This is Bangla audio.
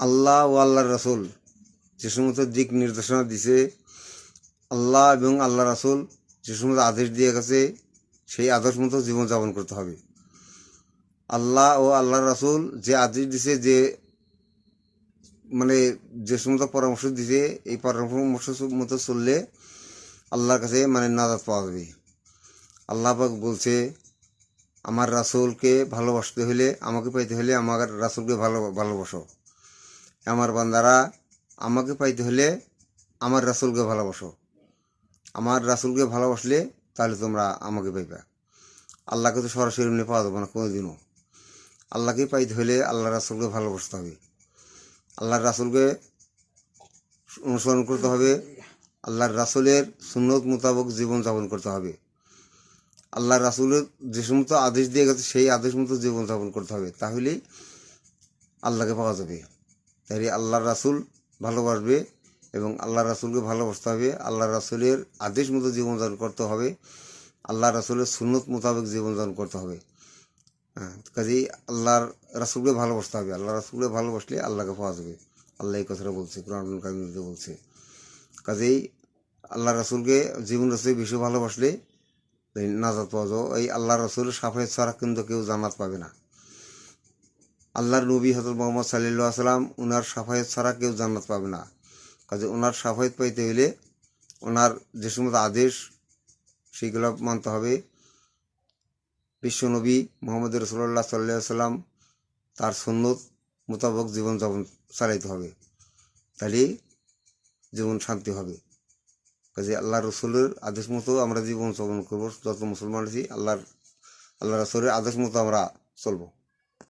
আল্লাহ ও আল্লাহর রাসূল যে সমস্ত দিক নির্দেশনা দিছে, আল্লাহ এবং আল্লাহ রাসূল যে সমস্ত আদেশ দিয়ে গেছে সেই আদর্শ মতো জীবনযাপন করতে হবে। আল্লাহ ও আল্লাহর রাসূল যে আদেশ দিছে, যে মানে যে সমস্ত পরামর্শ দিছে, এই পরামর্শ মতো চললে আল্লাহর কাছে মানে নাজাত পাওয়া যাবে। আল্লাহ পাক বলছে, আমার রাসূলকে ভালোবাসতে হলে, আমাকে পাইতে হলে আমার রাসূলকে ভালোবাসো। আমার বান্দারা, আমাকে পাইতে হলে আমার রাসূলকে ভালোবাসো। আমার রাসূলকে ভালোবাসলে তাহলে তোমরা আমাকে পাইবা। আল্লাহকে তো সরাসরি এমনি পাওয়া যাবে না কোনোদিনও। আল্লাহকে পাইতে হলে আল্লাহ রাসূলকে ভালোবাসতে হবে, আল্লাহর রাসূলকে অনুসরণ করতে হবে, আল্লাহর রাসূলের সুন্নত মোতাবেক জীবনযাপন করতে হবে। আল্লাহর রাসূলের যে সমস্ত আদেশ দিয়ে গেছে সেই আদেশ মতো জীবনযাপন করতে হবে, তাহলেই আল্লাহকে পাওয়া যাবে। তাই আল্লাহর রাসূল ভালোবাসবে এবং আল্লাহ রাসূলকে ভালোবাসতে হবে, আল্লাহ রাসূলের আদেশ মতো জীবনযাপন করতে হবে, আল্লাহ রাসূলের সুন্নত মোতাবেক জীবনযাপন করতে হবে। হ্যাঁ, কাজেই আল্লাহর রাসূলকে ভালোবাসতে হবে। আল্লাহ রাসূলকে ভালোবাসলে আল্লাহকে পাওয়া যাবে। আল্লাহ এই কথাটা বলছে, কুরআনুল কারীমে বলছে। কাজেই আল্লাহ রাসূলকে জীবন রাসূল বেশি ভালোবাসলে নাজাত পাওয়া যাবে। এই আল্লাহ রাসূলের শাফায়াত ছাড়া কিন্তু কেউ জান্নাত পাবে না। আল্লাহর নবী হযরত মুহাম্মদ সাল্লাল্লাহু আলাইহি ওয়াসাল্লাম ওনার শাফায়াত ছাড়া কেউ জান্নাত পাবে না। কাজে ওনার শাফায়াত পাইতে হলে ওনার যে সমস্ত আদেশ সেগুলো মানতে হবে। বিশ্বনবী মুহাম্মদ রাসূলুল্লাহ সাল্লাল্লাহু আলাইহি ওয়াসাল্লাম তার সুন্নত মোতাবেক জীবনযাপন চালাইতে হবে, তাহলে জীবন শান্তি হবে। কাজে আল্লাহ রসুলের আদেশ মতো আমরা জীবনযাপন করবো। যত মুসলমান আছি আল্লাহ রাসূলের আদেশ মতো আমরা চলবো।